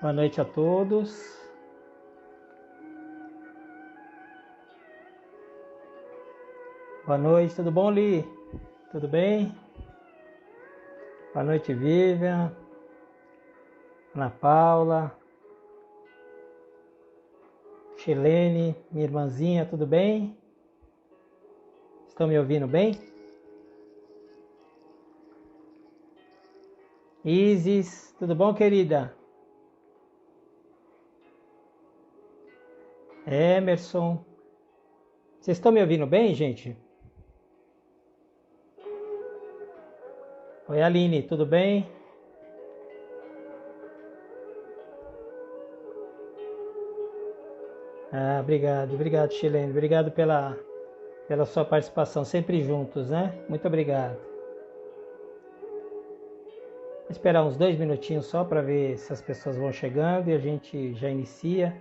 Boa noite a todos. Boa noite, tudo bom, Li? Tudo bem? Boa noite, Vivian, Ana Paula, Chilene, minha irmãzinha, tudo bem? Estão me ouvindo bem? Isis, tudo bom, querida? Emerson, vocês estão me ouvindo bem, gente? Oi, Aline, tudo bem? Obrigado, Chilene, obrigado pela sua participação, sempre juntos, né? Muito obrigado. Vou esperar uns 2 minutinhos só para ver se as pessoas vão chegando e a gente já inicia.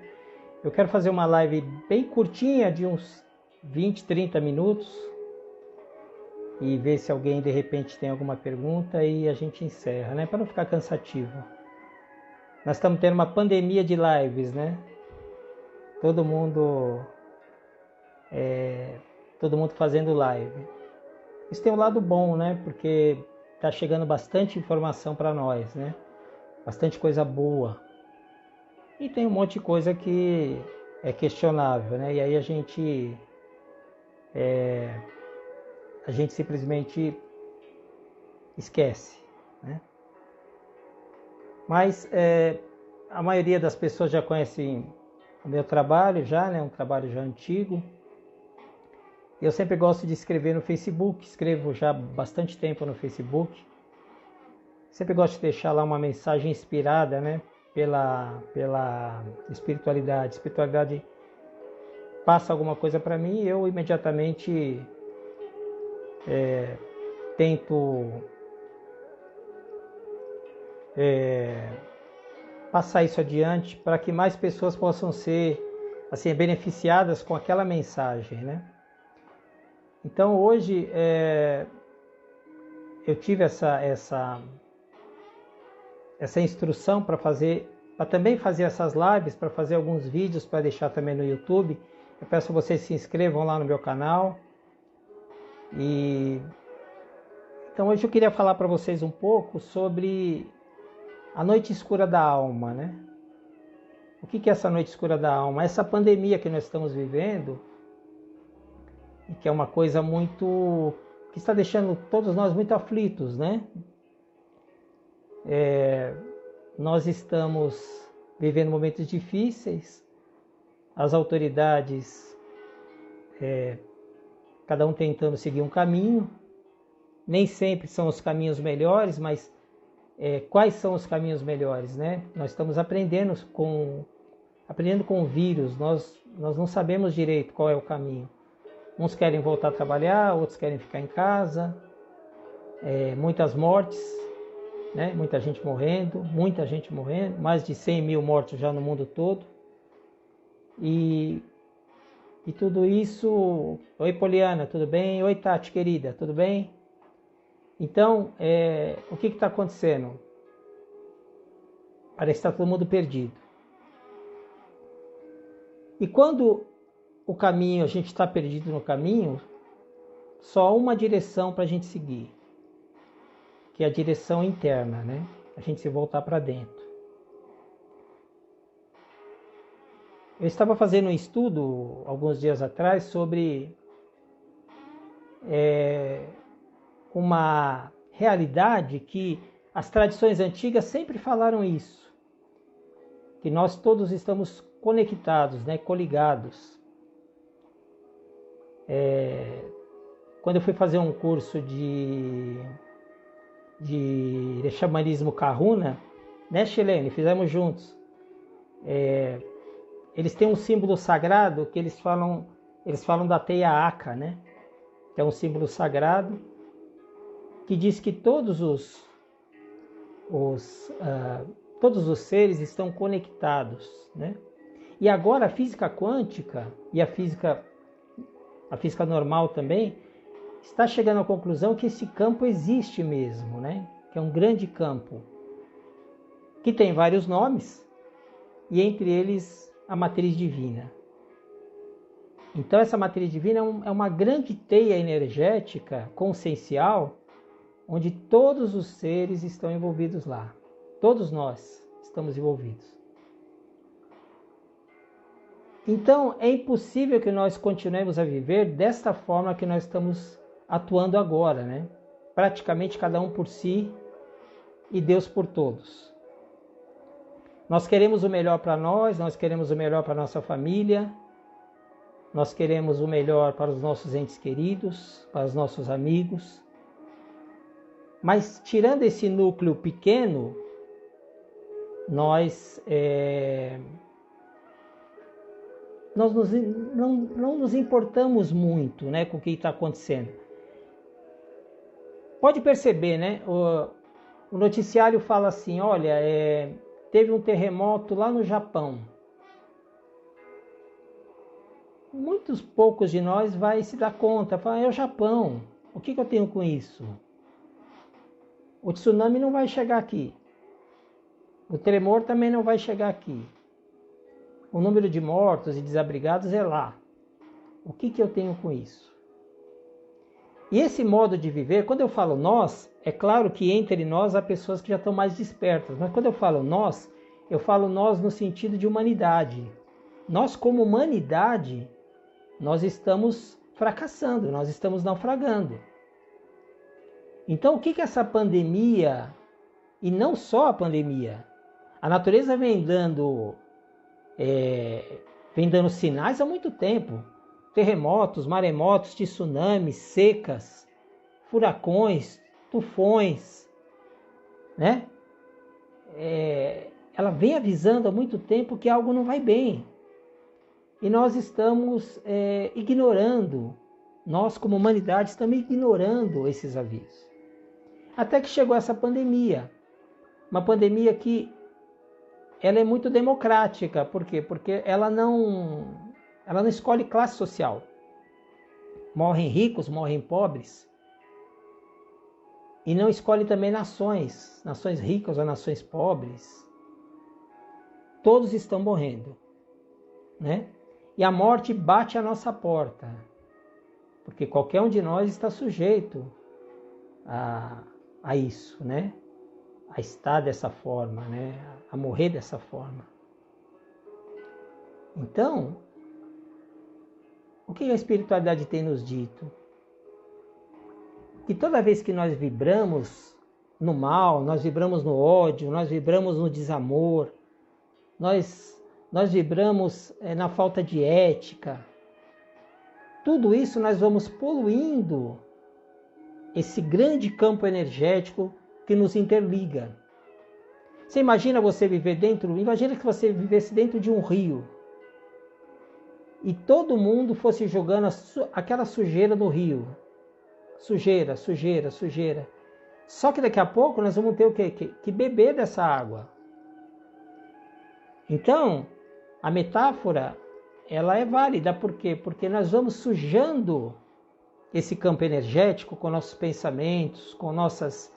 Eu quero fazer uma live bem curtinha, de uns 20, 30 minutos, e ver se alguém de repente tem alguma pergunta e a gente encerra, né? Para não ficar cansativo. Nós estamos tendo uma pandemia de lives, né? Todo mundo fazendo live. Isso tem um lado bom, né? Porque tá chegando bastante informação para nós, né? Bastante coisa boa. E tem um monte de coisa que é questionável, né? E aí a gente simplesmente esquece, né? Mas a maioria das pessoas já conhece o meu trabalho já, né? Um trabalho já antigo. Eu sempre gosto de escrever no Facebook, escrevo já há bastante tempo no Facebook. Sempre gosto de deixar lá uma mensagem inspirada, né? Pela espiritualidade. A espiritualidade passa alguma coisa para mim e eu imediatamente tento passar isso adiante para que mais pessoas possam ser assim, beneficiadas com aquela mensagem, né? Então hoje eu tive essa instrução para também fazer essas lives, para fazer alguns vídeos para deixar também no YouTube. Eu peço que vocês se inscrevam lá no meu canal. Então hoje eu queria falar para vocês um pouco sobre a noite escura da alma, né? O que é essa noite escura da alma? Essa pandemia que nós estamos vivendo, e que é uma coisa que está deixando todos nós muito aflitos, né? Nós estamos vivendo momentos difíceis, as autoridades, cada um tentando seguir um caminho, nem sempre são os caminhos melhores, mas quais são os caminhos melhores, né? Nós estamos aprendendo com o vírus, nós não sabemos direito qual é o caminho. Uns querem voltar a trabalhar, outros querem ficar em casa, muitas mortes, né? Muita gente morrendo, mais de 100 mil mortos já no mundo todo. E tudo isso... Oi, Poliana, tudo bem? Oi, Tati, querida, tudo bem? Então, o que está acontecendo? Parece que está todo mundo perdido. E quando a gente está perdido no caminho, só há uma direção para a gente seguir, que é a direção interna, né? A gente se voltar para dentro. Eu estava fazendo um estudo alguns dias atrás sobre uma realidade que as tradições antigas sempre falaram isso, que nós todos estamos conectados, né? Coligados. Quando eu fui fazer um curso de xamanismo Kahuna, né, Chilene? Fizemos juntos. Eles têm um símbolo sagrado que eles falam da teia Aka, né? Que é um símbolo sagrado que diz que todos os seres estão conectados, né? E agora a física quântica e a física normal também está chegando à conclusão que esse campo existe mesmo, né? Que é um grande campo, que tem vários nomes, e entre eles a matriz divina. Então essa matriz divina é uma grande teia energética, consciencial, onde todos os seres estão envolvidos lá. Todos nós estamos envolvidos. Então é impossível que nós continuemos a viver desta forma que nós estamos atuando agora, né? Praticamente cada um por si e Deus por todos. Nós queremos o melhor para nós queremos o melhor para a nossa família, nós queremos o melhor para os nossos entes queridos, para os nossos amigos. Mas tirando esse núcleo pequeno, nós não nos importamos muito, né, com o que está acontecendo. Pode perceber, né? O noticiário fala assim, olha, teve um terremoto lá no Japão. Muitos poucos de nós vai se dar conta, fala, é o Japão, o que eu tenho com isso? O tsunami não vai chegar aqui. O tremor também não vai chegar aqui. O número de mortos e desabrigados é lá. O que eu tenho com isso? E esse modo de viver, quando eu falo nós, é claro que entre nós há pessoas que já estão mais despertas, mas quando eu falo nós no sentido de humanidade. Nós, como humanidade, nós estamos fracassando, nós estamos naufragando. Então, o que essa pandemia, e não só a pandemia, a natureza vem dando sinais há muito tempo. Terremotos, maremotos, tsunamis, secas, furacões, tufões, né? Ela vem avisando há muito tempo que algo não vai bem. E nós estamos ignorando, nós como humanidade estamos ignorando esses avisos. Até que chegou essa pandemia. Uma pandemia que ela é muito democrática. Por quê? Porque ela não escolhe classe social. Morrem ricos, morrem pobres. E não escolhe também nações ricas ou nações pobres. Todos estão morrendo, né? E a morte bate à nossa porta. Porque qualquer um de nós está sujeito a isso, né? A estar dessa forma, né? A morrer dessa forma. Então, o que a espiritualidade tem nos dito? Que toda vez que nós vibramos no mal, nós vibramos no ódio, nós vibramos no desamor, nós vibramos na falta de ética, tudo isso nós vamos poluindo esse grande campo energético que nos interliga. Você imagina imagina que você vivesse dentro de um rio e todo mundo fosse jogando aquela sujeira no rio. Sujeira. Só que daqui a pouco nós vamos ter o quê? Que beber dessa água. Então, a metáfora, ela é válida. Por quê? Porque nós vamos sujando esse campo energético com nossos pensamentos, com nossas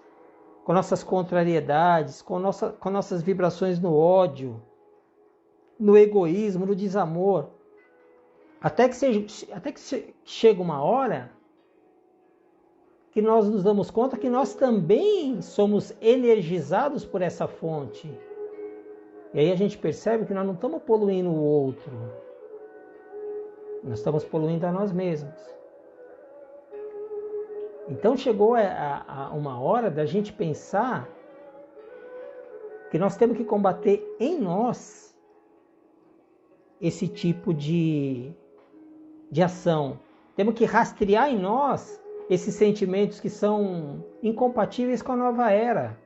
contrariedades, com nossas vibrações no ódio, no egoísmo, no desamor. Até que chega uma hora que nós nos damos conta que nós também somos energizados por essa fonte. E aí a gente percebe que nós não estamos poluindo o outro. Nós estamos poluindo a nós mesmos. Então chegou uma hora da gente pensar que nós temos que combater em nós esse tipo de ação. Temos que rastrear em nós esses sentimentos que são incompatíveis com a nova era.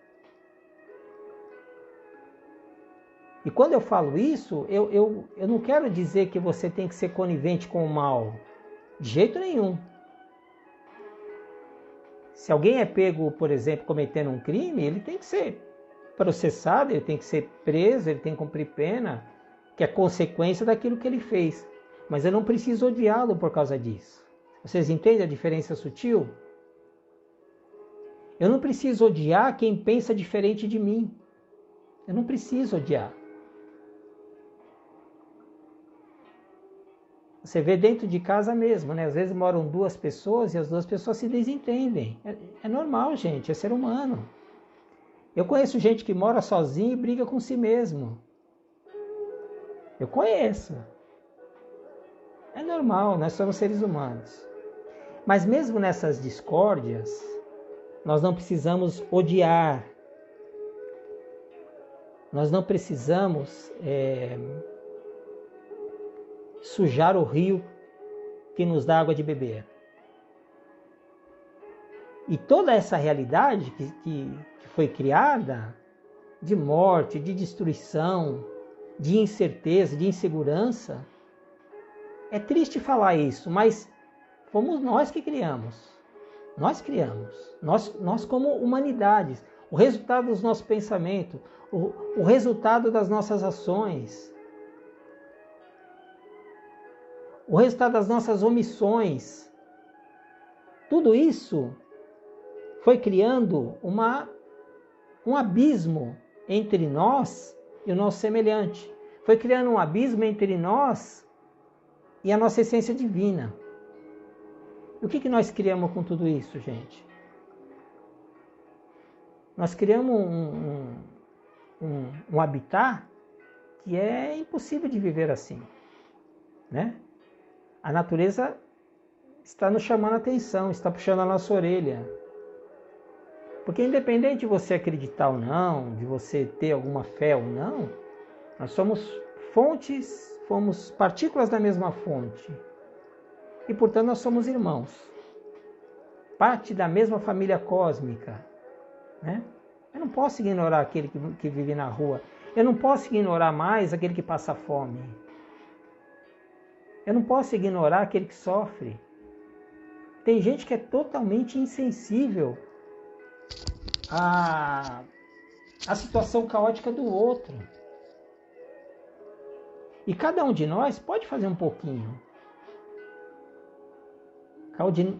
E quando eu falo isso, eu não quero dizer que você tem que ser conivente com o mal. De jeito nenhum. Se alguém é pego, por exemplo, cometendo um crime, ele tem que ser processado, ele tem que ser preso, ele tem que cumprir pena, que é consequência daquilo que ele fez. Mas eu não preciso odiá-lo por causa disso. Vocês entendem a diferença sutil? Eu não preciso odiar quem pensa diferente de mim. Eu não preciso odiar. Você vê dentro de casa mesmo, né? Às vezes moram duas pessoas e as duas pessoas se desentendem. É normal, gente, é ser humano. Eu conheço gente que mora sozinha e briga com si mesmo. Eu conheço. É normal, nós somos seres humanos. Mas mesmo nessas discórdias, nós não precisamos odiar. Nós não precisamos sujar o rio que nos dá água de beber. E toda essa realidade que foi criada, de morte, de destruição, de incerteza, de insegurança, é triste falar isso, mas fomos nós que criamos. Nós criamos. Nós como humanidades. O resultado dos nossos pensamentos, o resultado das nossas ações, o resultado das nossas omissões. Tudo isso foi criando um abismo entre nós e o nosso semelhante. Foi criando um abismo entre nós e a nossa essência divina. E o que nós criamos com tudo isso, gente? Nós criamos um habitat que é impossível de viver assim, né? A natureza está nos chamando a atenção, está puxando a nossa orelha. Porque independente de você acreditar ou não, de você ter alguma fé ou não, nós somos fontes, fomos partículas da mesma fonte. E portanto nós somos irmãos. Parte da mesma família cósmica, né? Eu não posso ignorar aquele que vive na rua. Eu não posso ignorar mais aquele que passa fome. Eu não posso ignorar aquele que sofre. Tem gente que é totalmente insensível à situação caótica do outro. E cada um de nós pode fazer um pouquinho.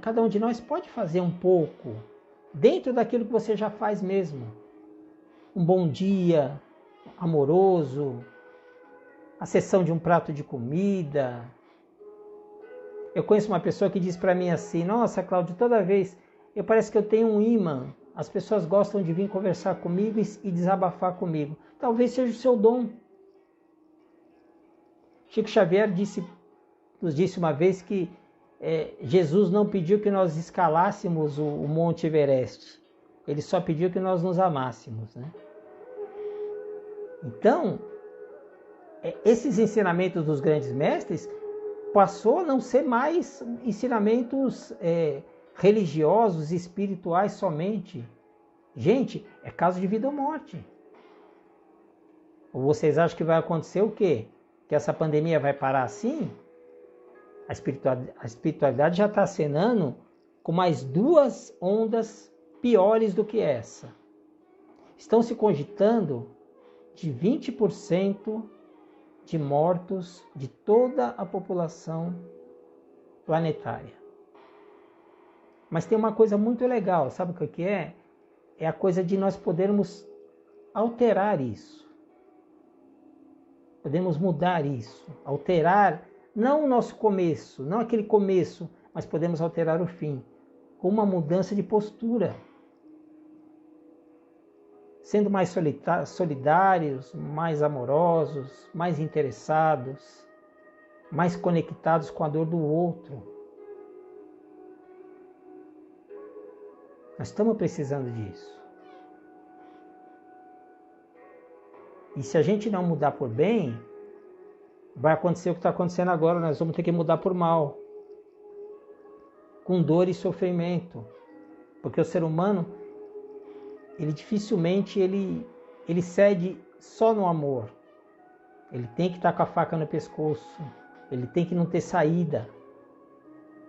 Cada um de nós pode fazer um pouco, dentro daquilo que você já faz mesmo. Um bom dia amoroso, a cessão de um prato de comida. Eu conheço uma pessoa que diz para mim assim: nossa, Cláudio, toda vez parece que eu tenho um imã. As pessoas gostam de vir conversar comigo e desabafar comigo. Talvez seja o seu dom. Chico Xavier nos disse uma vez que Jesus não pediu que nós escalássemos o Monte Everest. Ele só pediu que nós nos amássemos, né? Então, esses ensinamentos dos grandes mestres passou a não ser mais ensinamentos religiosos e espirituais somente. Gente, é caso de vida ou morte. Ou vocês acham que vai acontecer o quê? Que essa pandemia vai parar assim? A espiritualidade já está acenando com mais 2 ondas piores do que essa. Estão se cogitando de 20% de mortos de toda a população planetária. Mas tem uma coisa muito legal, sabe o que é? É a coisa de nós podermos alterar isso. Podemos mudar isso, alterar não o nosso começo, não aquele começo, mas podemos alterar o fim, com uma mudança de postura. Sendo mais solidários, mais amorosos, mais interessados, mais conectados com a dor do outro. Nós estamos precisando disso. E se a gente não mudar por bem, vai acontecer o que está acontecendo agora, nós vamos ter que mudar por mal. Com dor e sofrimento. Porque o ser humano, ele dificilmente ele cede só no amor. Ele tem que estar com a faca no pescoço. Ele tem que não ter saída.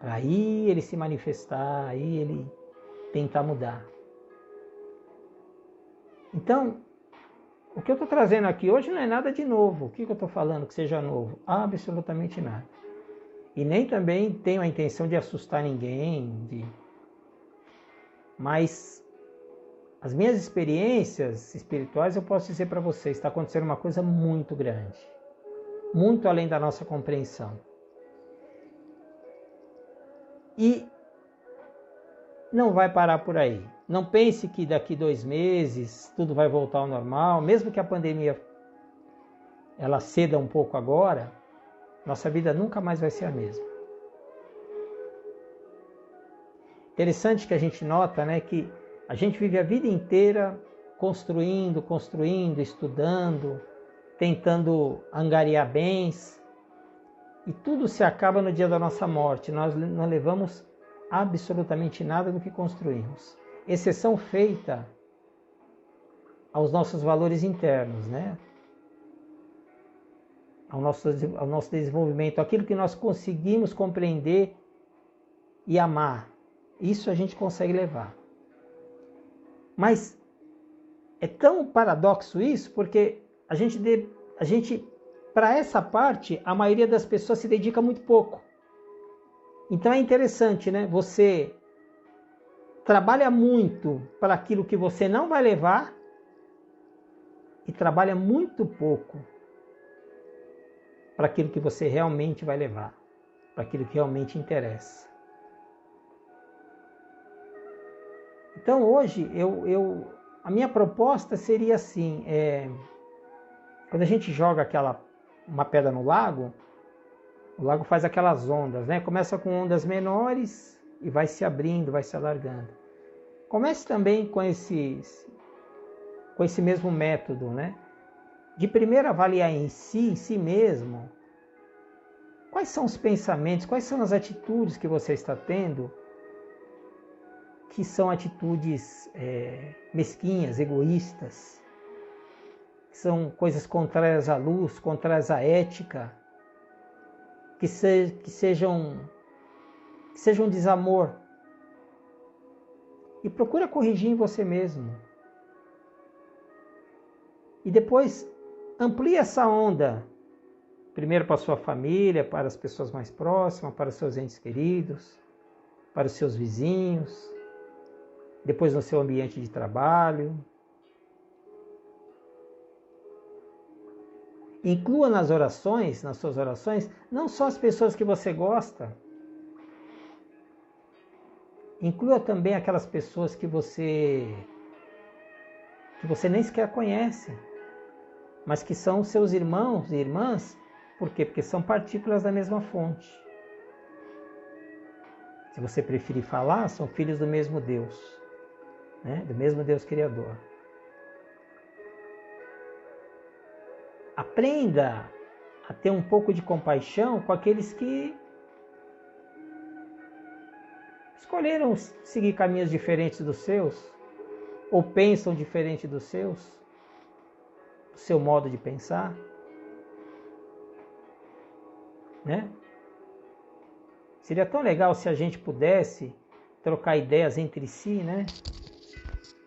Para aí ele se manifestar, aí ele tentar mudar. Então, o que eu estou trazendo aqui hoje não é nada de novo. O que eu estou falando que seja novo? Absolutamente nada. E nem também tenho a intenção de assustar ninguém. Mas as minhas experiências espirituais, eu posso dizer para vocês, está acontecendo uma coisa muito grande. Muito além da nossa compreensão. E não vai parar por aí. Não pense que daqui 2 meses tudo vai voltar ao normal, mesmo que a pandemia ela ceda um pouco agora, nossa vida nunca mais vai ser a mesma. Interessante que a gente nota, né, que a gente vive a vida inteira construindo, estudando, tentando angariar bens, e tudo se acaba no dia da nossa morte. Nós não levamos absolutamente nada do que construímos. Exceção feita aos nossos valores internos, né? Ao nosso desenvolvimento, aquilo que nós conseguimos compreender e amar. Isso a gente consegue levar. Mas é tão paradoxo isso, porque a gente para essa parte, a maioria das pessoas se dedica muito pouco. Então é interessante, né? Você trabalha muito para aquilo que você não vai levar e trabalha muito pouco para aquilo que você realmente vai levar, para aquilo que realmente interessa. Então hoje a minha proposta seria assim, quando a gente joga uma pedra no lago, o lago faz aquelas ondas, né? Começa com ondas menores e vai se abrindo, vai se alargando. Comece também com esse mesmo método, né? De primeiro avaliar em si mesmo, quais são os pensamentos, quais são as atitudes que você está tendo, que são atitudes mesquinhas, egoístas, que são coisas contrárias à luz, contrárias à ética, que sejam desamor. E procura corrigir em você mesmo. E depois amplie essa onda, primeiro para a sua família, para as pessoas mais próximas, para os seus entes queridos, para os seus vizinhos, depois no seu ambiente de trabalho. Inclua nas suas orações, não só as pessoas que você gosta, inclua também aquelas pessoas que você nem sequer conhece, mas que são seus irmãos e irmãs. Por quê? Porque são partículas da mesma fonte. Se você preferir falar, são filhos do mesmo Deus, né? Do mesmo Deus Criador. Aprenda a ter um pouco de compaixão com aqueles que escolheram seguir caminhos diferentes dos seus, ou pensam diferente dos seus, do seu modo de pensar, né? Seria tão legal se a gente pudesse trocar ideias entre si, né?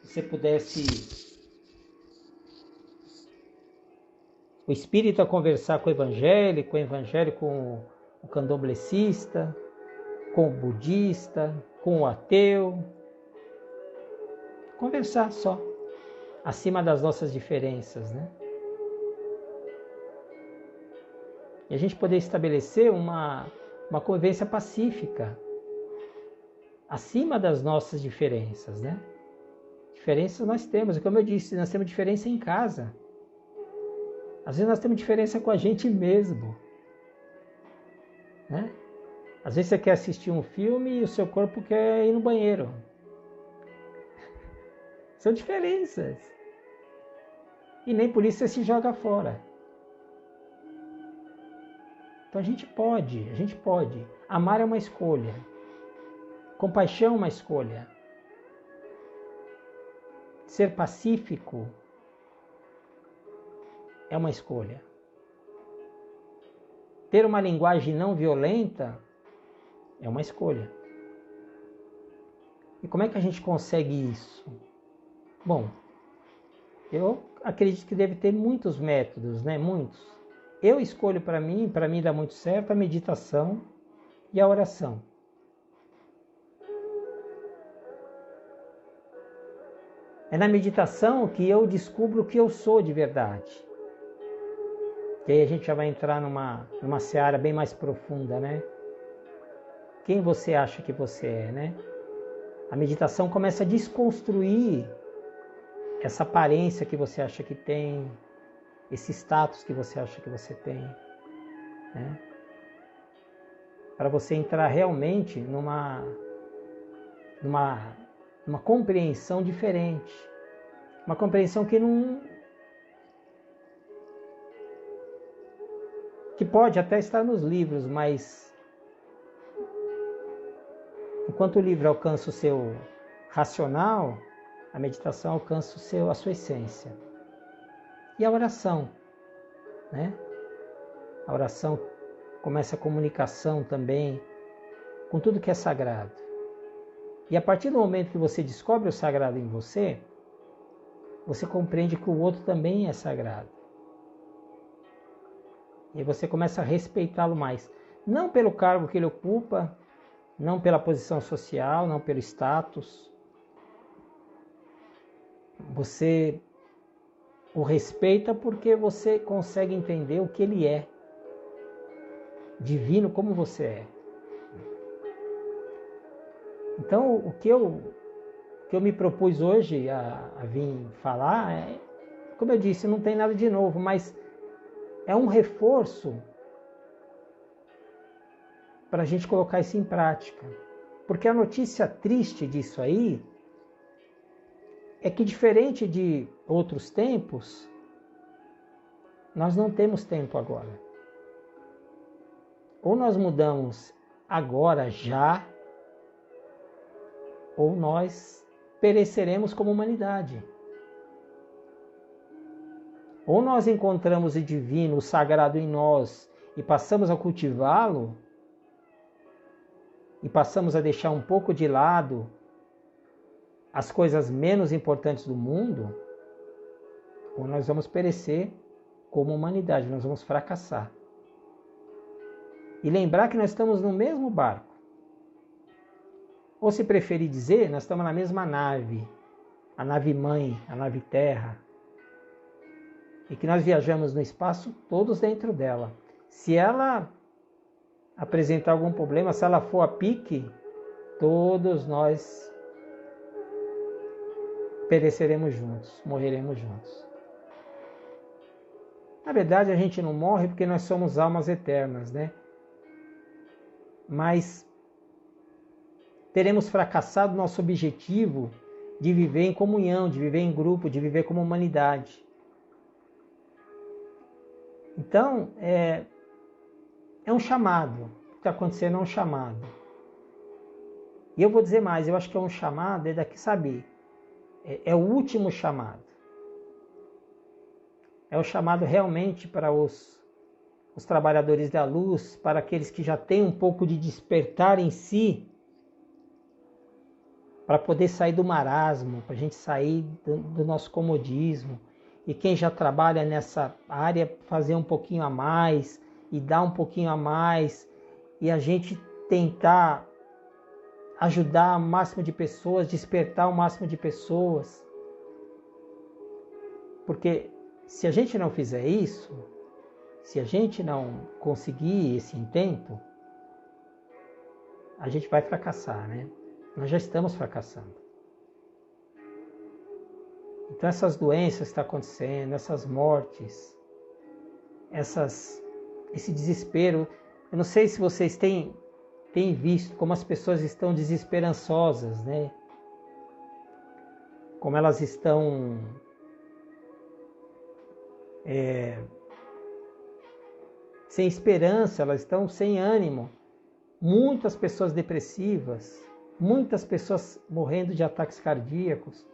Você pudesse, o espírita conversar com o evangélico com o candomblessista, com o budista, com o ateu. Conversar só, acima das nossas diferenças, né? E a gente poder estabelecer uma convivência pacífica, acima das nossas diferenças, né? Diferenças nós temos, como eu disse, nós temos diferença em casa. Às vezes nós temos diferença com a gente mesmo, né? Às vezes você quer assistir um filme e o seu corpo quer ir no banheiro. São diferenças. E nem por isso você se joga fora. Então a gente pode. Amar é uma escolha. Compaixão é uma escolha. Ser pacífico é uma escolha. Ter uma linguagem não violenta é uma escolha. E como é que a gente consegue isso? Bom, eu acredito que deve ter muitos métodos, né? Muitos. Eu escolho para mim dá muito certo a meditação e a oração. É na meditação que eu descubro o que eu sou de verdade. E aí a gente já vai entrar numa seara bem mais profunda, né? quem você acha que você é, né? A meditação começa a desconstruir essa aparência que você acha que tem, esse status que você acha que você tem, né? Para você entrar realmente numa compreensão diferente. Uma compreensão que pode até estar nos livros, mas enquanto o livro alcança o seu racional, a meditação alcança a sua essência. E a oração, né? A oração começa a comunicação também com tudo que é sagrado. E a partir do momento que você descobre o sagrado em você, você compreende que o outro também é sagrado. E você começa a respeitá-lo mais. Não pelo cargo que ele ocupa, não pela posição social, não pelo status. Você o respeita porque você consegue entender o que ele é. Divino como você é. Então, o que eu me propus hoje a vir falar, como eu disse, não tem nada de novo, mas é um reforço para a gente colocar isso em prática. Porque a notícia triste disso aí é que, diferente de outros tempos, nós não temos tempo agora. Ou nós mudamos agora, já, ou nós pereceremos como humanidade. Ou nós encontramos o divino, o sagrado em nós e passamos a cultivá-lo, e passamos a deixar um pouco de lado as coisas menos importantes do mundo, ou nós vamos perecer como humanidade, nós vamos fracassar. E lembrar que nós estamos no mesmo barco. Ou, se preferir dizer, nós estamos na mesma nave, a nave mãe, a nave terra, e que nós viajamos no espaço todos dentro dela. Se ela apresentar algum problema, se ela for a pique, todos nós pereceremos juntos, morreremos juntos. Na verdade, a gente não morre porque nós somos almas eternas, né? Mas teremos fracassado nosso objetivo de viver em comunhão, de viver em grupo, de viver como humanidade. Então, é um chamado. O que está acontecendo é um chamado. E eu vou dizer mais, eu acho que é um chamado, é daqui saber. É o último chamado. É o chamado realmente para os trabalhadores da luz, para aqueles que já têm um pouco de despertar em si, para poder sair do marasmo, para a gente sair do nosso comodismo. E quem já trabalha nessa área, fazer um pouquinho a mais, e dar um pouquinho a mais, e a gente tentar ajudar o máximo de pessoas, despertar o máximo de pessoas. Porque se a gente não fizer isso, se a gente não conseguir esse intento, a gente vai fracassar, né? Nós já estamos fracassando. Então essas doenças que estão acontecendo, essas mortes, esse desespero, eu não sei se vocês têm visto como as pessoas estão desesperançosas, né? Como elas estão sem esperança, elas estão sem ânimo. Muitas pessoas depressivas, muitas pessoas morrendo de ataques cardíacos.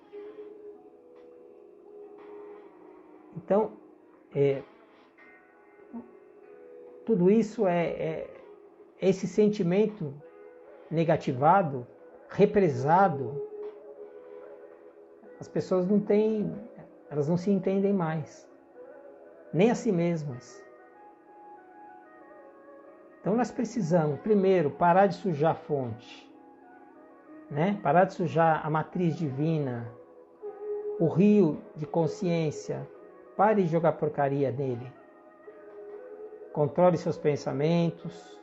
Então, tudo isso é esse sentimento negativado, represado. As pessoas elas não se entendem mais, nem a si mesmas. Então nós precisamos, primeiro, parar de sujar a fonte, né? Parar de sujar a matriz divina, o rio de consciência. Pare de jogar porcaria nele. Controle seus pensamentos.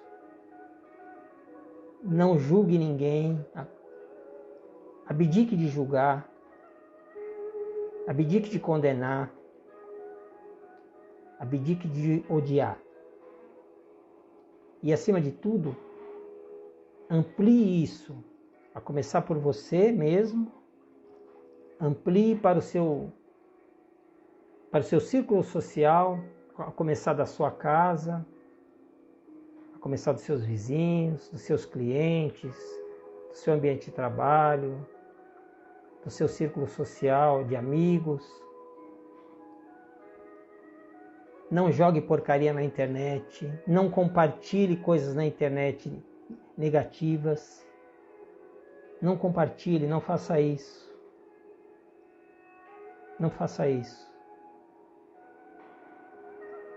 não julgue ninguém, abdique de julgar, abdique de condenar, abdique de odiar. E acima de tudo, amplie isso, a começar por você mesmo, amplie para o seu círculo social, a começar da sua casa, a começar dos seus vizinhos, dos seus clientes, do seu ambiente de trabalho, do seu círculo social de amigos. Não jogue porcaria na internet, não compartilhe coisas na internet negativas. Não compartilhe, não faça isso. Não faça isso.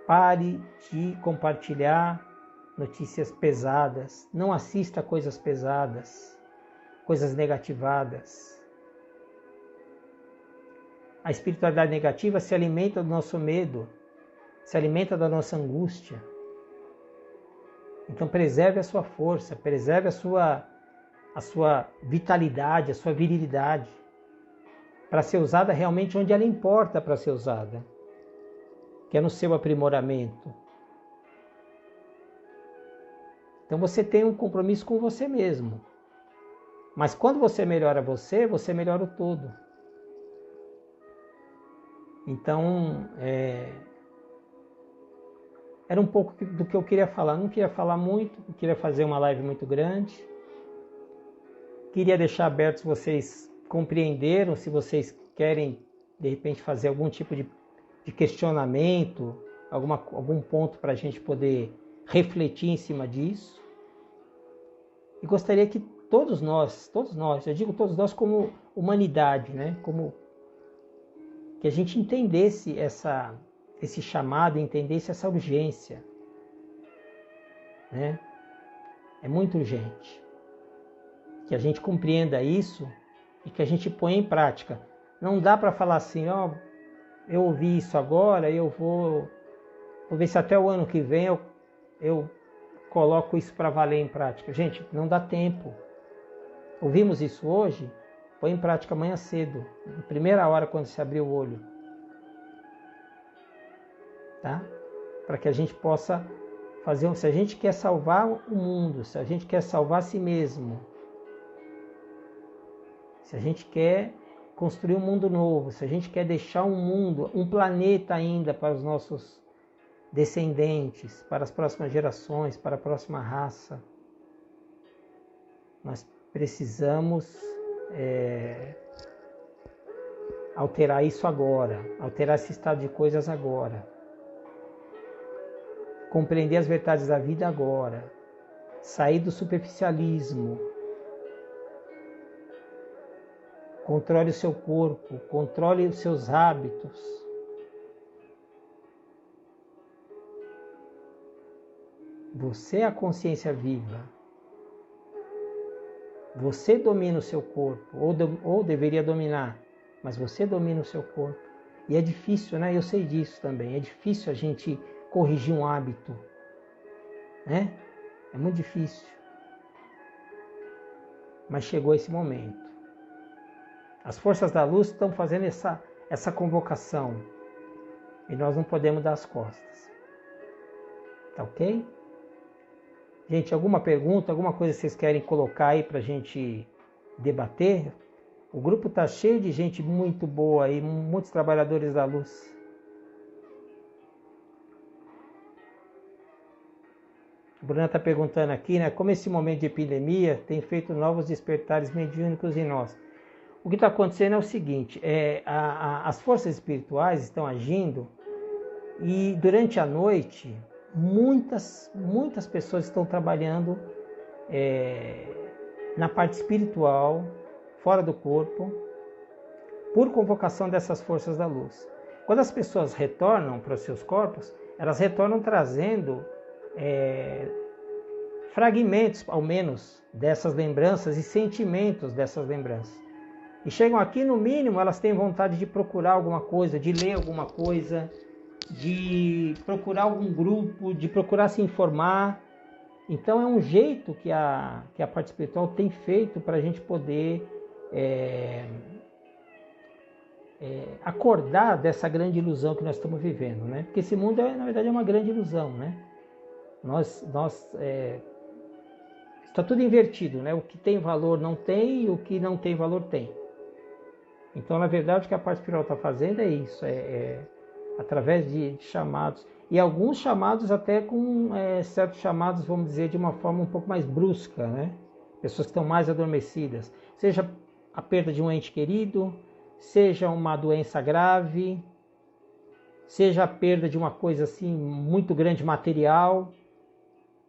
Pare de compartilhar notícias pesadas. Não assista coisas pesadas, coisas negativadas. A espiritualidade negativa se alimenta do nosso medo, se alimenta da nossa angústia. Então preserve a sua força, preserve a sua vitalidade, a sua virilidade, para ser usada realmente onde ela importa para ser usada, que é no seu aprimoramento. Então você tem um compromisso com você mesmo. Mas quando você melhora você melhora o todo. Então, era um pouco do que eu queria falar. Não queria falar muito, não queria fazer uma live muito grande. Queria deixar aberto se vocês compreenderam, se vocês querem, de repente, fazer algum tipo de questionamento, algum ponto para a gente poder refletir em cima disso. E gostaria que todos nós, eu digo todos nós como humanidade, né? Como que a gente entendesse esse chamado, entendesse essa urgência, né? É muito urgente que a gente compreenda isso e que a gente ponha em prática. Não dá para falar assim, ó, eu ouvi isso agora, eu vou ver se até o ano que vem eu coloco isso para valer em prática. Gente, não dá tempo. Ouvimos isso hoje, põe em prática amanhã cedo, na primeira hora quando se abrir o olho. Tá? Para que a gente possa fazer, se a gente quer salvar o mundo, se a gente quer salvar a si mesmo, se a gente quer construir um mundo novo, se a gente quer deixar um mundo, um planeta ainda para os nossos descendentes, para as próximas gerações, para a próxima raça, nós precisamos alterar isso agora, alterar esse estado de coisas agora, compreender as verdades da vida agora, sair do superficialismo, controle o seu corpo, controle os seus hábitos. Você é a consciência viva. Você domina o seu corpo, ou deveria dominar, mas você domina o seu corpo. E é difícil, né? Eu sei disso também. É difícil a gente corrigir um hábito, né? É muito difícil. Mas chegou esse momento. As forças da luz estão fazendo essa convocação. E nós não podemos dar as costas. Tá ok? Gente, alguma pergunta, alguma coisa que vocês querem colocar aí pra gente debater? O grupo tá cheio de gente muito boa aí, muitos trabalhadores da luz. A Bruna está perguntando aqui, né? Como esse momento de epidemia tem feito novos despertares mediúnicos em nós? O que está acontecendo é o seguinte, as forças espirituais estão agindo e durante a noite muitas pessoas estão trabalhando na parte espiritual, fora do corpo, por convocação dessas forças da luz. Quando as pessoas retornam para os seus corpos, elas retornam trazendo fragmentos, ao menos, dessas lembranças e sentimentos dessas lembranças. E chegam aqui, no mínimo, elas têm vontade de procurar alguma coisa, de ler alguma coisa, de procurar algum grupo, de procurar se informar. Então é um jeito que a parte espiritual tem feito para a gente poder acordar dessa grande ilusão que nós estamos vivendo, né? Porque esse mundo, na verdade, é uma grande ilusão, né? Está tudo invertido, né? O que tem valor não tem e o que não tem valor tem. Então, na verdade, o que a parte espiritual está fazendo é isso, através de chamados. E alguns chamados até com certos chamados, vamos dizer, de uma forma um pouco mais brusca, né? Pessoas que estão mais adormecidas. Seja a perda de um ente querido, seja uma doença grave, seja a perda de uma coisa assim muito grande material,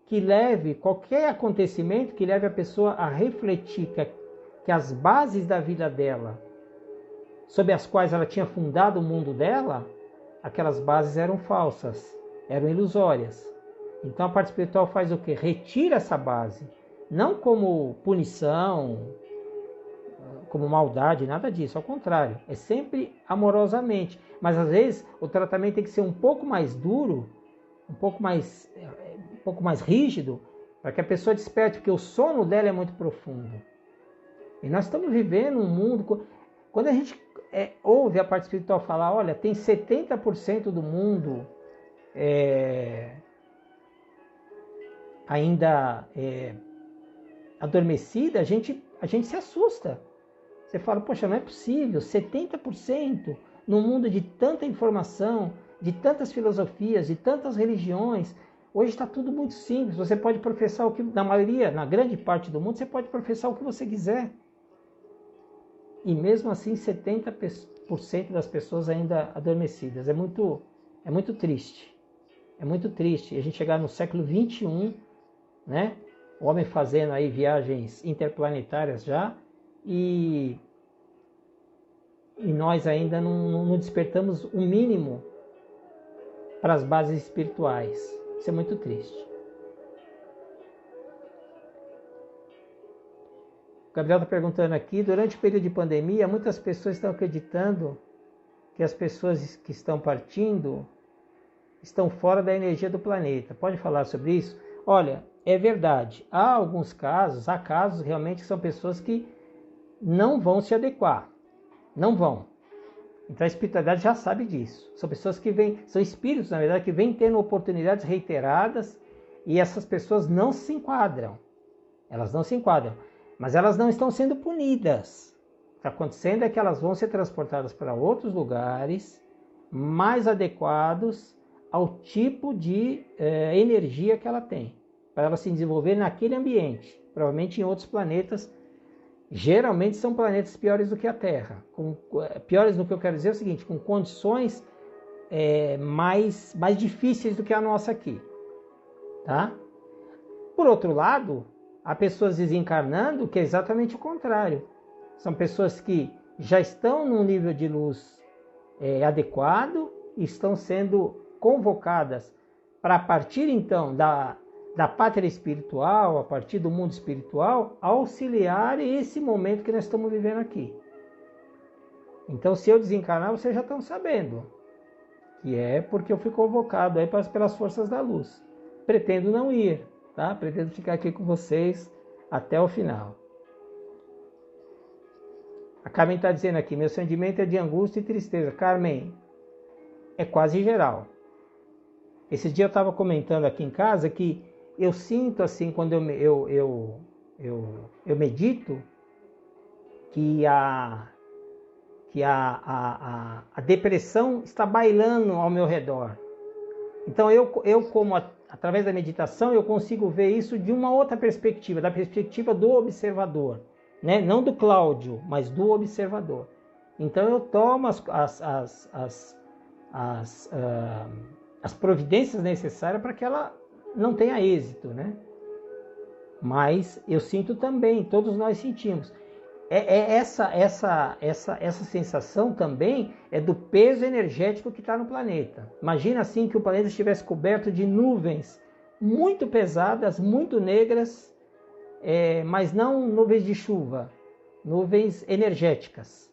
que leve, qualquer acontecimento que leve a pessoa a refletir que as bases da vida dela, sob as quais ela tinha fundado o mundo dela, aquelas bases eram falsas, eram ilusórias. Então a parte espiritual faz o quê? Retira essa base, não como punição, como maldade, nada disso, ao contrário, é sempre amorosamente. Mas às vezes o tratamento tem que ser um pouco mais duro, um pouco mais rígido, para que a pessoa desperte, porque o sono dela é muito profundo. E nós estamos vivendo um mundo... Quando a gente ouve a parte espiritual falar, olha, tem 70% do mundo ainda adormecida, a gente se assusta. Você fala, poxa, não é possível, 70% num mundo de tanta informação, de tantas filosofias, de tantas religiões. Hoje está tudo muito simples, você pode professar o que, na grande parte do mundo, você pode professar o que você quiser. E mesmo assim, 70% das pessoas ainda adormecidas. É muito triste. É muito triste a gente chegar no século 21, né? O homem fazendo aí viagens interplanetárias já, e nós ainda não despertamos o mínimo para as bases espirituais. Isso é muito triste. O Gabriel está perguntando aqui, durante o período de pandemia, muitas pessoas estão acreditando que as pessoas que estão partindo estão fora da energia do planeta. Pode falar sobre isso? Olha, é verdade. Há casos realmente que são pessoas que não vão se adequar. Não vão. Então a espiritualidade já sabe disso. São pessoas que são espíritos, na verdade, que vêm tendo oportunidades reiteradas e essas pessoas não se enquadram. Elas não se enquadram. Mas elas não estão sendo punidas. O que está acontecendo é que elas vão ser transportadas para outros lugares mais adequados ao tipo de energia que ela tem, para ela se desenvolver naquele ambiente, provavelmente em outros planetas. Geralmente são planetas piores do que a Terra. Piores no que eu quero dizer é o seguinte, com condições mais difíceis do que a nossa aqui. Tá? Por outro lado, há pessoas desencarnando que é exatamente o contrário. São pessoas que já estão num nível de luz adequado e estão sendo convocadas para, a partir então da pátria espiritual, a partir do mundo espiritual, auxiliar esse momento que nós estamos vivendo aqui. Então, se eu desencarnar, vocês já estão sabendo, que é porque eu fui convocado aí pelas forças da luz. Pretendo não ir, tá? Pretendo ficar aqui com vocês até o final. A Carmen está dizendo aqui, meu sentimento é de angústia e tristeza. Carmen, é quase geral. Esse dia eu estava comentando aqui em casa que eu sinto assim, quando eu medito, que a depressão está bailando ao meu redor. Então através da meditação, eu consigo ver isso de uma outra perspectiva, da perspectiva do observador, né? Não do Cláudio, mas do observador. Então eu tomo as providências necessárias para que ela não tenha êxito, né? Mas eu sinto também, todos nós sentimos. Essa sensação também é do peso energético que está no planeta. Imagina assim que o planeta estivesse coberto de nuvens muito pesadas, muito negras, mas não nuvens de chuva, nuvens energéticas,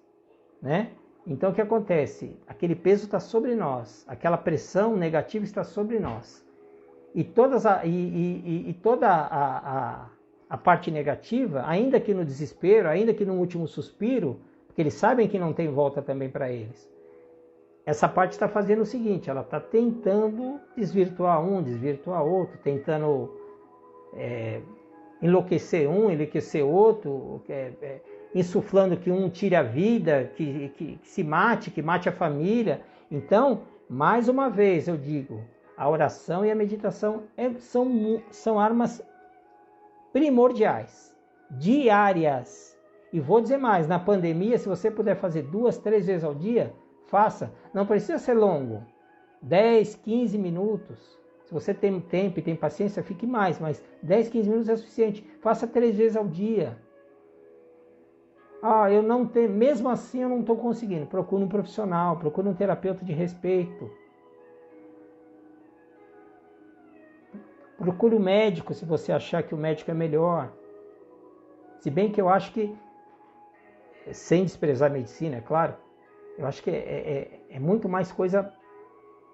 né? Então o que acontece? Aquele peso está sobre nós, aquela pressão negativa está sobre nós. E toda a parte negativa, ainda que no desespero, ainda que no último suspiro, porque eles sabem que não tem volta também para eles. Essa parte está fazendo o seguinte, ela está tentando desvirtuar um, desvirtuar outro, tentando enlouquecer um, enlouquecer outro, insuflando que um tire a vida, que se mate, que mate a família. Então, mais uma vez eu digo, a oração e a meditação são armas primordiais, diárias. E vou dizer mais, na pandemia, se você puder fazer 2, 3 vezes ao dia, faça. Não precisa ser longo, 10, 15 minutos. Se você tem tempo e tem paciência, fique mais, mas 10, 15 minutos é suficiente. Faça 3 vezes ao dia. Eu não tenho, mesmo assim eu não estou conseguindo. Procure um profissional, procure um terapeuta de respeito. Procure um médico se você achar que o médico é melhor. Se bem que eu acho que, sem desprezar a medicina, é claro, eu acho que é muito mais coisa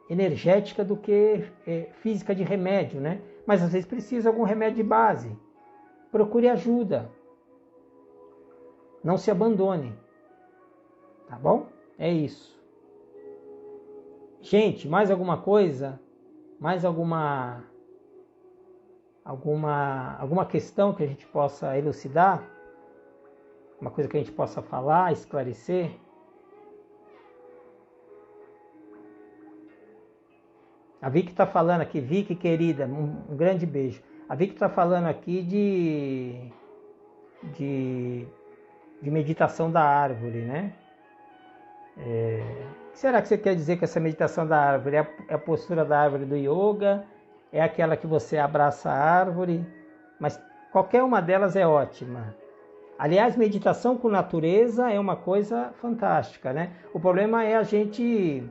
energética do que física de remédio, né? Mas às vezes precisa de algum remédio de base. Procure ajuda. Não se abandone. Tá bom? É isso. Gente, mais alguma coisa? Mais alguma questão que a gente possa elucidar? Uma coisa que a gente possa falar, esclarecer? A Vicky está falando aqui, Vicky querida, um grande beijo. A Vicky está falando aqui de meditação da árvore, né? O que será que você quer dizer com essa meditação da árvore? É a postura da árvore do yoga? É aquela que você abraça a árvore? Mas qualquer uma delas é ótima. Aliás, meditação com natureza é uma coisa fantástica, né? O problema é a gente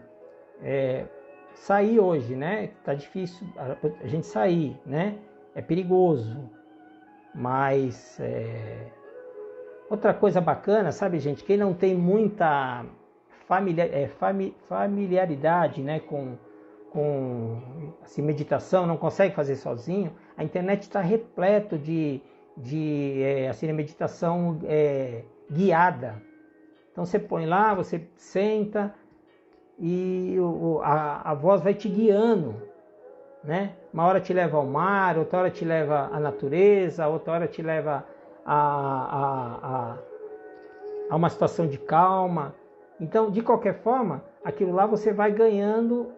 sair hoje, né? Tá difícil a gente sair, né? É perigoso. Mas outra coisa bacana, sabe, gente? Quem não tem muita familiaridade, né, com assim, meditação, não consegue fazer sozinho, a internet está repleto de assim, meditação guiada. Então você põe lá, você senta e a voz vai te guiando, né? Uma hora te leva ao mar, outra hora te leva à natureza, outra hora te leva a uma situação de calma. Então, de qualquer forma, aquilo lá você vai ganhando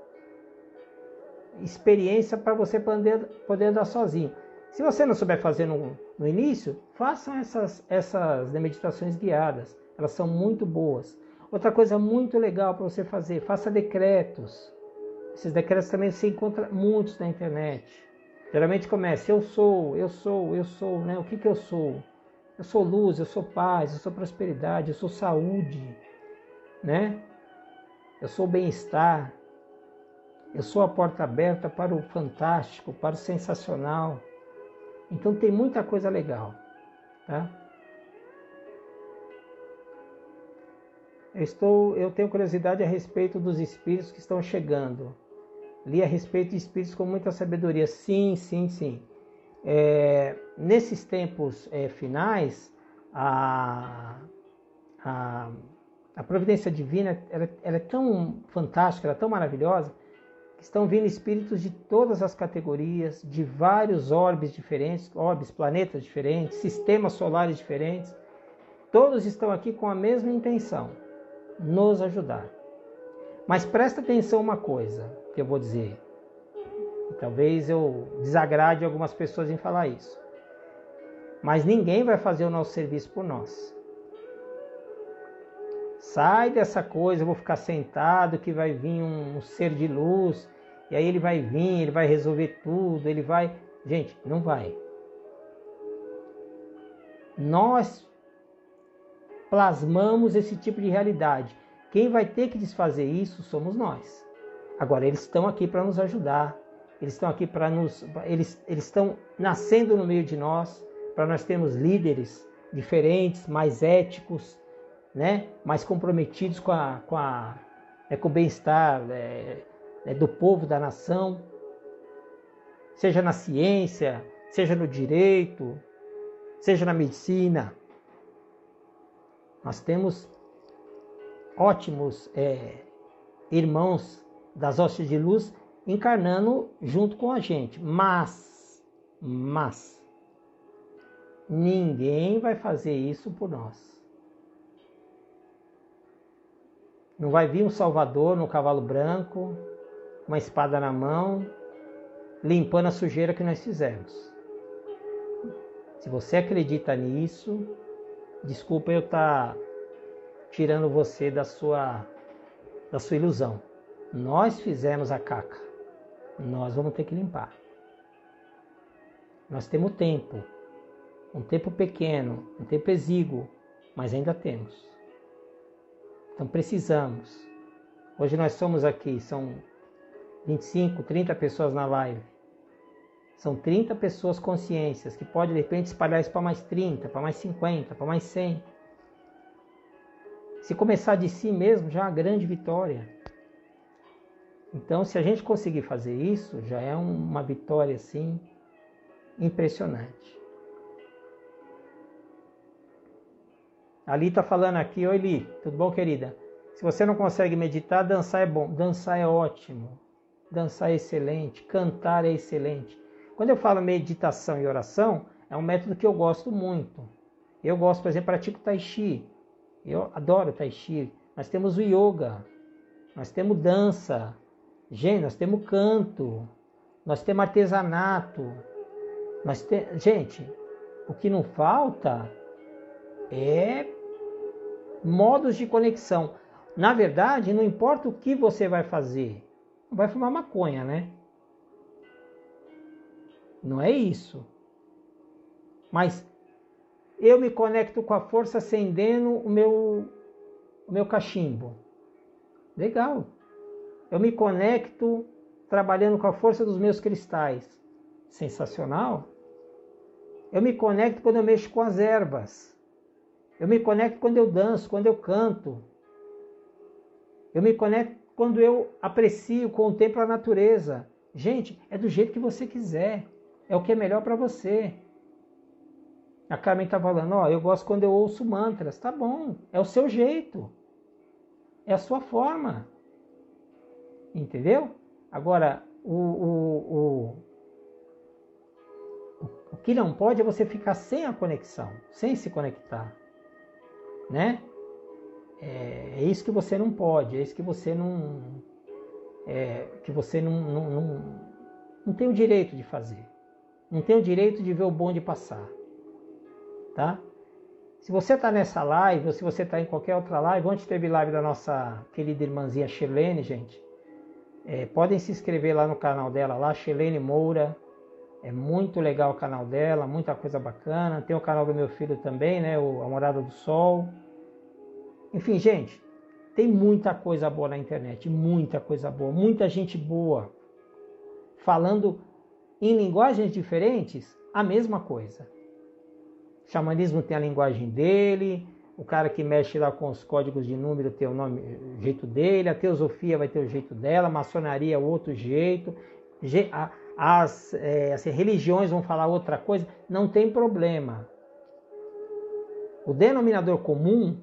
experiência para você poder andar sozinho. Se você não souber fazer no início, façam essas meditações guiadas. Elas são muito boas. Outra coisa muito legal para você fazer, faça decretos. Esses decretos também você encontra muitos na internet. Geralmente começa, eu sou, né? O que eu sou? Eu sou luz, eu sou paz, eu sou prosperidade, eu sou saúde, né? Eu sou bem-estar. Eu sou a porta aberta para o fantástico, para o sensacional. Então tem muita coisa legal, tá? Eu tenho curiosidade a respeito dos espíritos que estão chegando. Li a respeito de espíritos com muita sabedoria. Sim. Nesses tempos finais, a providência divina ela é tão fantástica, ela é tão maravilhosa, que estão vindo espíritos de todas as categorias, de vários orbes diferentes, planetas diferentes, sistemas solares diferentes. Todos estão aqui com a mesma intenção, nos ajudar. Mas presta atenção uma coisa que eu vou dizer. Talvez eu desagrade algumas pessoas em falar isso. Mas ninguém vai fazer o nosso serviço por nós. Sai dessa coisa, eu vou ficar sentado, que vai vir um ser de luz, e aí ele vai vir, ele vai resolver tudo, ele vai... Gente, não vai. Nós plasmamos esse tipo de realidade. Quem vai ter que desfazer isso somos nós. Agora, eles estão aqui para nos ajudar. Eles estão aqui para nos... Eles estão nascendo no meio de nós, para nós termos líderes diferentes, mais éticos, né? Mais comprometidos com o bem-estar do povo, da nação. seja na ciência, seja no direito, seja na medicina. Nós temos ótimos irmãos das hostes de luz encarnando junto com a gente. Mas, ninguém vai fazer isso por nós. Não vai vir um Salvador no cavalo branco, uma espada na mão, limpando a sujeira que nós fizemos. Se você acredita nisso, desculpa eu estar tirando você da sua ilusão. Nós fizemos a caca. Nós vamos ter que limpar. Nós temos tempo. Um tempo pequeno, um tempo exíguo, mas ainda temos. Então precisamos. Hoje nós somos aqui, são 25, 30 pessoas na live. São 30 pessoas consciências que pode de repente espalhar isso para mais 30, para mais 50, para mais 100. Se começar de si mesmo, já é uma grande vitória. Então, se a gente conseguir fazer isso, já é uma vitória assim impressionante. A Li está falando aqui, oi Li, tudo bom, querida? Se você não consegue meditar, dançar é bom, dançar é ótimo, dançar é excelente, cantar é excelente. Quando eu falo meditação e oração, é um método que eu gosto muito. Eu gosto, por exemplo, pratico Tai Chi. Eu adoro Tai Chi. Nós temos o yoga, nós temos dança, gente, nós temos canto, nós temos artesanato. Gente, o que não falta é modos de conexão. Na verdade, não importa o que você vai fazer. Não vai fumar maconha, né? Não é isso. Mas eu me conecto com a força acendendo o meu cachimbo. Legal. Eu me conecto trabalhando com a força dos meus cristais. Sensacional. Eu me conecto quando eu mexo com as ervas. Eu me conecto quando eu danço, quando eu canto. Eu me conecto quando eu aprecio, contemplo a natureza. Gente, é do jeito que você quiser. É o que é melhor para você. A Carmen está falando, eu gosto quando eu ouço mantras. Tá bom, é o seu jeito. É a sua forma. Entendeu? Agora, o que não pode é você ficar sem a conexão, sem se conectar. Né? É isso que você não pode, é isso que você não tem o direito de fazer. Não tem o direito de ver o bonde passar. Tá? Se você está nessa live, ou se você está em qualquer outra live, ontem teve live da nossa querida irmãzinha Shirlene, gente. Podem se inscrever lá no canal dela, lá, Shirlene Moura. É muito legal o canal dela, muita coisa bacana. Tem o canal do meu filho também, né? A Morada do Sol. Enfim, gente, tem muita coisa boa na internet, muita coisa boa, muita gente boa, falando em linguagens diferentes a mesma coisa. O xamanismo tem a linguagem dele, o cara que mexe lá com os códigos de número tem o jeito dele, a teosofia vai ter o jeito dela, a maçonaria o outro jeito, as religiões vão falar outra coisa, não tem problema. O denominador comum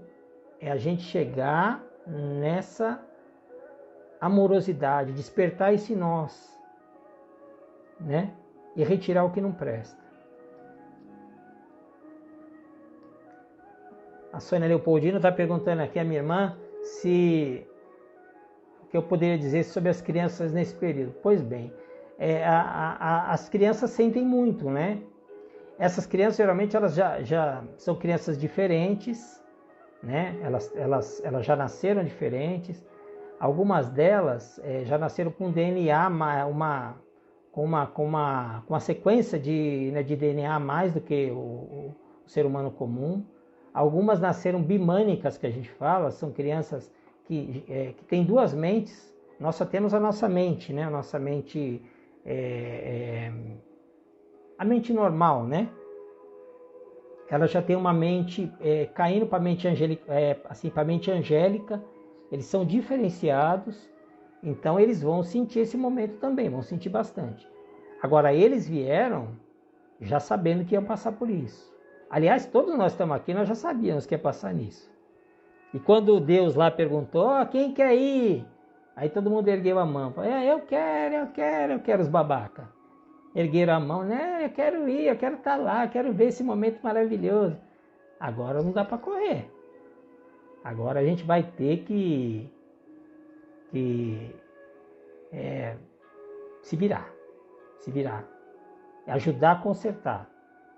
é a gente chegar nessa amorosidade, despertar esse nós, né? E retirar o que não presta. A Sônia Leopoldino está perguntando aqui a minha irmã o que eu poderia dizer sobre as crianças nesse período. Pois bem, as crianças sentem muito, né? Essas crianças geralmente elas já são crianças diferentes, né? Elas já nasceram diferentes. Algumas delas já nasceram com DNA, com uma sequência de DNA a mais do que o ser humano comum. Algumas nasceram bimânicas, que a gente fala, são crianças que têm duas mentes. Nós só temos a nossa mente, né? A nossa mente, a mente normal, né? Ela já tem uma mente caindo para a mente angélica, para a mente angélica. Eles são diferenciados, então eles vão sentir esse momento também, vão sentir bastante. Agora, eles vieram já sabendo que iam passar por isso. Aliás, todos nós estamos aqui, nós já sabíamos que ia passar nisso. E quando Deus lá perguntou, quem quer ir? Aí todo mundo ergueu a mão. Falou, eu quero os babaca. Ergueram a mão, né? Eu quero ir, eu quero estar lá, eu quero ver esse momento maravilhoso. Agora não dá para correr. Agora a gente vai ter que se virar, ajudar a consertar.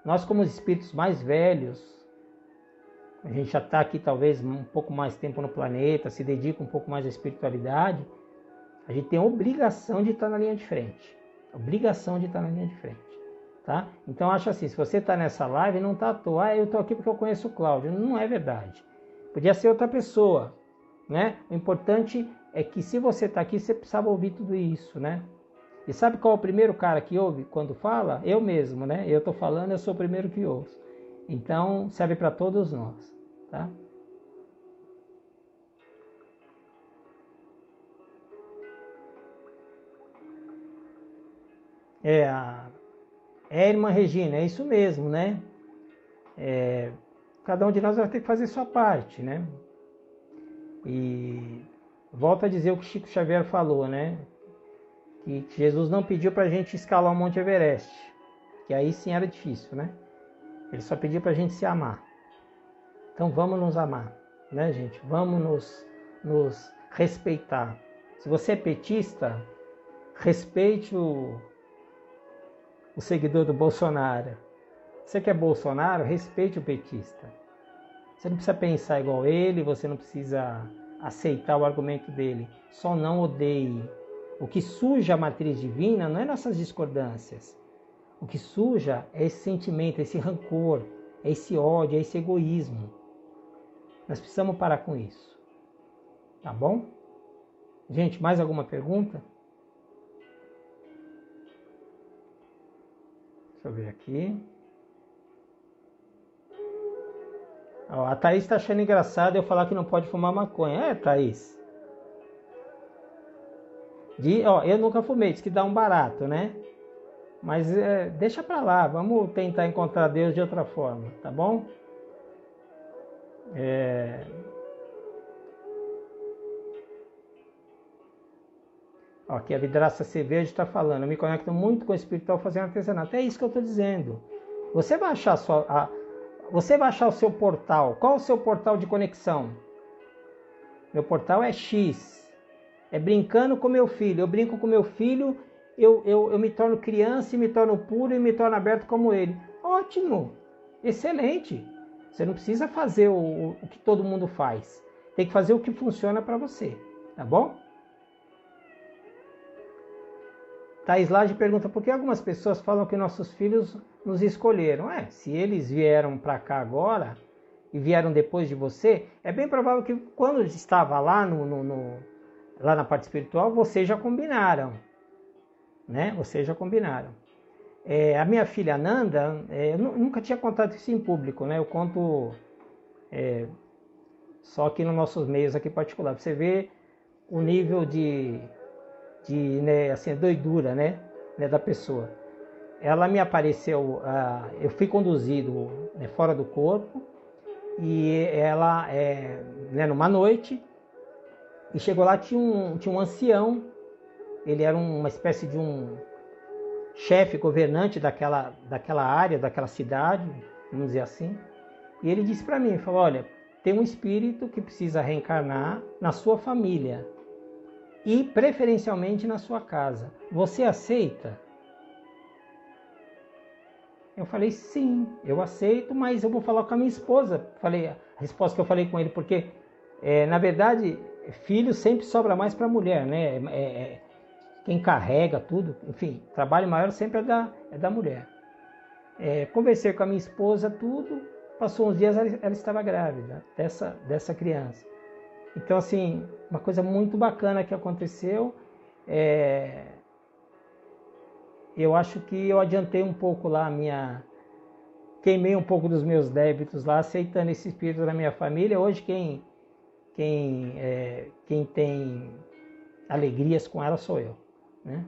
Nós, como os espíritos mais velhos, a gente já está aqui talvez um pouco mais tempo no planeta, se dedica um pouco mais à espiritualidade, a gente tem a obrigação de estar na linha de frente. Tá? Então acho assim, se você está nessa live, não está à toa, eu estou aqui porque eu conheço o Cláudio. Não é verdade. Podia ser outra pessoa, né? O importante é que se você está aqui, você precisava ouvir tudo isso, né? E sabe qual é o primeiro cara que ouve quando fala? Eu mesmo, né? Eu estou falando, eu sou o primeiro que ouço. Então, serve para todos nós, tá? Irmã Regina, é isso mesmo, né? Cada um de nós vai ter que fazer sua parte, né? E volto a dizer o que Chico Xavier falou, né? Que Jesus não pediu para a gente escalar o Monte Everest, que aí sim era difícil, né? Ele só pediu para a gente se amar. Então vamos nos amar, né, gente? Vamos nos respeitar. Se você é petista, respeite o seguidor do Bolsonaro. Você que é Bolsonaro, respeite o petista. Você não precisa pensar igual ele, você não precisa aceitar o argumento dele. Só não odeie. O que suja a matriz divina não é nossas discordâncias. O que suja é esse sentimento, esse rancor, é esse ódio, é esse egoísmo. Nós precisamos parar com isso. Tá bom? Gente, mais alguma pergunta? Deixa eu ver aqui. Ó, a Thaís está achando engraçado eu falar que não pode fumar maconha. Thaís. Eu nunca fumei, diz que dá um barato, né? Mas deixa pra lá, vamos tentar encontrar Deus de outra forma, tá bom? Aqui a Vidraça Cerveja está falando, eu me conecto muito com o espiritual fazendo artesanato. É isso que eu estou dizendo. Você vai achar o seu portal. Qual é o seu portal de conexão? Meu portal é X. É brincando com meu filho. Eu brinco com meu filho, eu me torno criança, e me torno puro e me torno aberto como ele. Ótimo! Excelente! Você não precisa fazer o que todo mundo faz. Tem que fazer o que funciona para você. Tá bom? Thais Lage pergunta por que algumas pessoas falam que nossos filhos nos escolheram. Se eles vieram para cá agora e vieram depois de você, é bem provável que quando estava lá lá na parte espiritual, vocês já combinaram, né? Vocês já combinaram. A minha filha Nanda, eu nunca tinha contado isso em público, né? Eu conto só aqui nos nossos meios aqui particular, para você ver o nível de assim, doidura, né, da pessoa. Ela me apareceu, eu fui conduzido fora do corpo, e ela, numa noite, e chegou lá, tinha um ancião, ele era uma espécie de um chefe governante daquela área, daquela cidade, vamos dizer assim, e ele disse para mim, falou, olha, tem um espírito que precisa reencarnar na sua família, e preferencialmente na sua casa. Você aceita? Eu falei, sim, eu aceito, mas eu vou falar com a minha esposa. Falei, a resposta que eu falei com ele, porque, na verdade, filho sempre sobra mais para a mulher, né? Quem carrega tudo, enfim, trabalho maior sempre é da mulher. Conversei com a minha esposa, tudo, passou uns dias, ela estava grávida dessa criança. Então, assim, uma coisa muito bacana que aconteceu, eu acho que eu adiantei um pouco lá queimei um pouco dos meus débitos lá, aceitando esse espírito da minha família. Hoje quem tem alegrias com ela sou eu, né?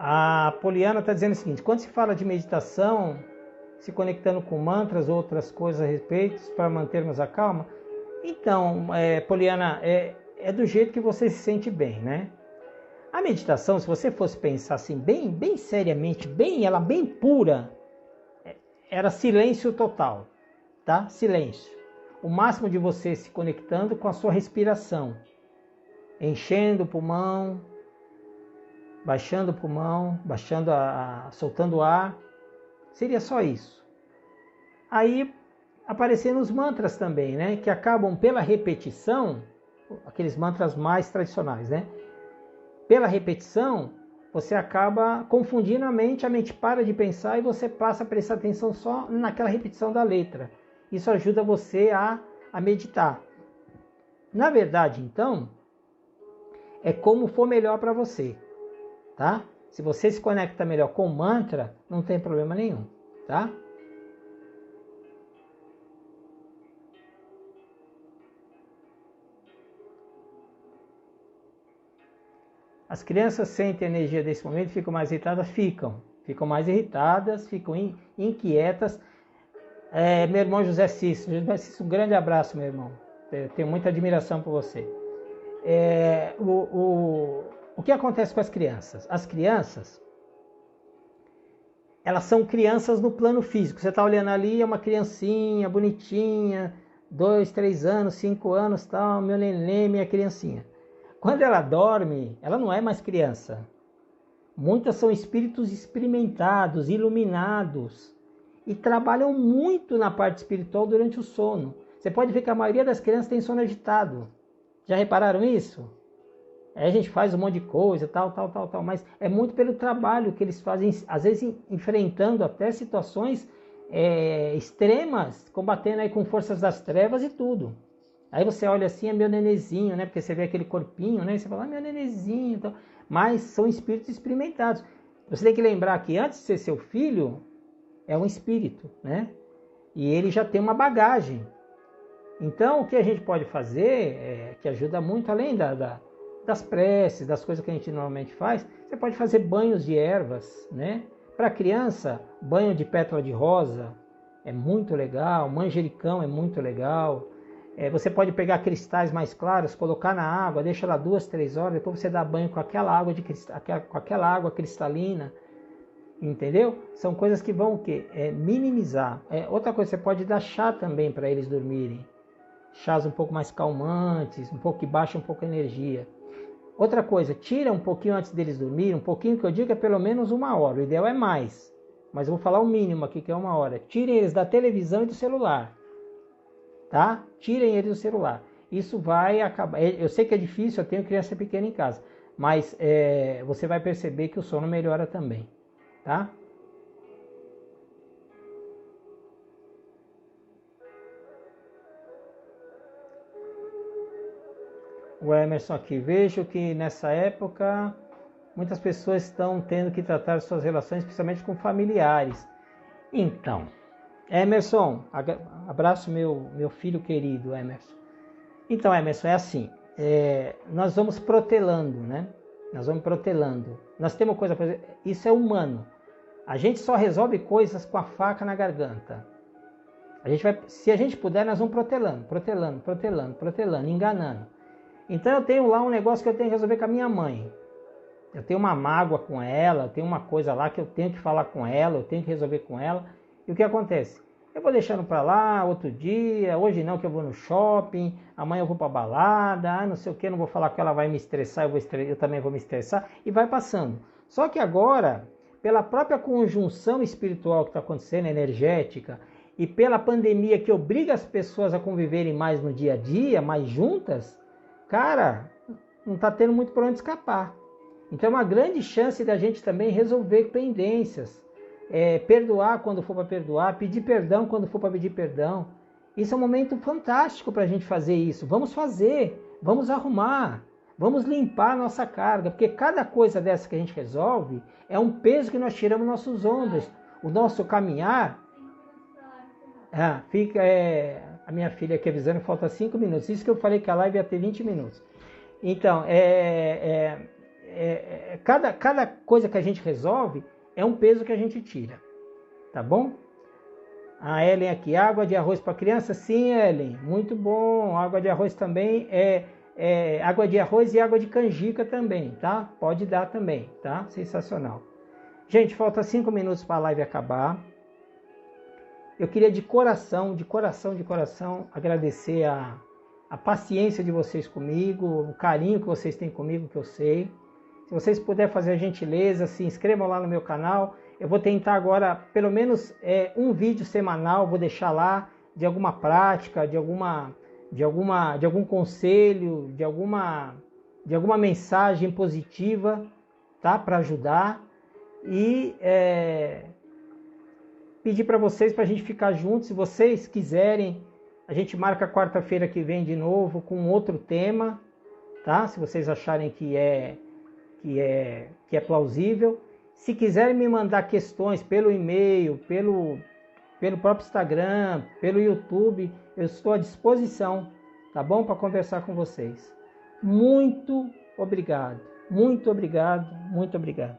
A Poliana está dizendo o seguinte: quando se fala de meditação, se conectando com mantras ou outras coisas a respeito para mantermos a calma, então, Poliana, é do jeito que você se sente bem, né? A meditação, se você fosse pensar assim, bem seriamente, ela bem pura, era silêncio total, tá? Silêncio. O máximo de você se conectando com a sua respiração, enchendo o pulmão, baixando o pulmão, soltando o ar, seria só isso. Aí aparecendo os mantras também, né? Que acabam pela repetição, aqueles mantras mais tradicionais, né? Pela repetição, você acaba confundindo a mente para de pensar e você passa a prestar atenção só naquela repetição da letra. Isso ajuda você a meditar. Na verdade, então, é como for melhor para você, tá? Se você se conecta melhor com o mantra, não tem problema nenhum, tá? As crianças sentem a energia desse momento e ficam mais irritadas? Ficam mais irritadas, ficam inquietas. Meu irmão José Cícero, um grande abraço, meu irmão. Eu tenho muita admiração por você. O que acontece com as crianças? As crianças, elas são crianças no plano físico. Você está olhando ali, é uma criancinha bonitinha, 2, 3 anos, 5 anos, tal, meu neném, minha criancinha. Quando ela dorme, ela não é mais criança. Muitas são espíritos experimentados, iluminados, e trabalham muito na parte espiritual durante o sono. Você pode ver que a maioria das crianças tem sono agitado. Já repararam isso? A gente faz um monte de coisa, tal, mas é muito pelo trabalho que eles fazem, às vezes enfrentando até situações extremas, combatendo aí com forças das trevas e tudo. Aí você olha assim, é meu nenezinho, né? Porque você vê aquele corpinho, né? E você fala, meu nenezinho. Então... Mas são espíritos experimentados. Você tem que lembrar que antes de ser seu filho, é um espírito, né? E ele já tem uma bagagem. Então, o que a gente pode fazer, que ajuda muito, além das preces, das coisas que a gente normalmente faz, você pode fazer banhos de ervas, né? Para criança, banho de pétala de rosa é muito legal, manjericão é muito legal. Você pode pegar cristais mais claros, colocar na água, deixa ela 2, 3 horas, depois você dá banho com aquela água cristalina, entendeu? São coisas que vão o quê? Minimizar. Outra coisa, você pode dar chá também para eles dormirem. Chás um pouco mais calmantes, um pouco que baixam um pouco a energia. Outra coisa, tira um pouquinho antes deles dormirem, um pouquinho que eu digo é pelo menos 1 hora, o ideal é mais. Mas eu vou falar o mínimo aqui, que é 1 hora. Tirem eles da televisão e do celular. Tá? Tirem eles do celular. Isso vai acabar. Eu sei que é difícil, eu tenho criança pequena em casa, mas você vai perceber que o sono melhora também, tá? O Emerson aqui, vejo que nessa época muitas pessoas estão tendo que tratar suas relações, principalmente com familiares. Então, Emerson, abraço meu filho querido, Emerson. Então, Emerson, é assim, nós vamos protelando, né? Nós vamos protelando. Nós temos coisa para fazer, isso é humano. A gente só resolve coisas com a faca na garganta. Se a gente puder, nós vamos protelando, enganando. Então eu tenho lá um negócio que eu tenho que resolver com a minha mãe. Eu tenho uma mágoa com ela, eu tenho uma coisa lá que eu tenho que falar com ela, eu tenho que resolver com ela. E o que acontece? Eu vou deixando para lá, outro dia, hoje não que eu vou no shopping, amanhã eu vou para balada, não sei o que, não vou falar que ela vai me estressar, eu também vou me estressar, e vai passando. Só que agora, pela própria conjunção espiritual que está acontecendo, energética, e pela pandemia que obriga as pessoas a conviverem mais no dia a dia, mais juntas, cara, não está tendo muito para onde escapar. Então é uma grande chance da gente também resolver pendências, perdoar quando for para perdoar, pedir perdão quando for para pedir perdão. Isso é um momento fantástico para a gente fazer isso. Vamos fazer, vamos arrumar, vamos limpar a nossa carga, porque cada coisa dessa que a gente resolve é um peso que nós tiramos dos nossos ombros. O nosso caminhar... a minha filha aqui avisando, falta 5 minutos. Isso que eu falei que a live ia ter 20 minutos. Então, cada coisa que a gente resolve é um peso que a gente tira, tá bom? A Ellen aqui, água de arroz para criança? Sim, Ellen, muito bom. Água de arroz também água de arroz e água de canjica também, tá? Pode dar também, tá? Sensacional. Gente, falta 5 minutos para a live acabar. Eu queria de coração, agradecer a paciência de vocês comigo, o carinho que vocês têm comigo, que eu sei. Se vocês puderem fazer a gentileza, se inscrevam lá no meu canal. Eu vou tentar agora, pelo menos um vídeo semanal, vou deixar lá de alguma prática, de algum conselho, de alguma mensagem positiva, tá? Para ajudar. E pedir para vocês, para a gente ficar juntos. Se vocês quiserem, a gente marca quarta-feira que vem de novo com outro tema, tá? Se vocês acharem que é plausível. Se quiserem me mandar questões pelo e-mail, pelo próprio Instagram, pelo YouTube, eu estou à disposição, tá bom? Para conversar com vocês. Muito obrigado, muito obrigado, muito obrigado.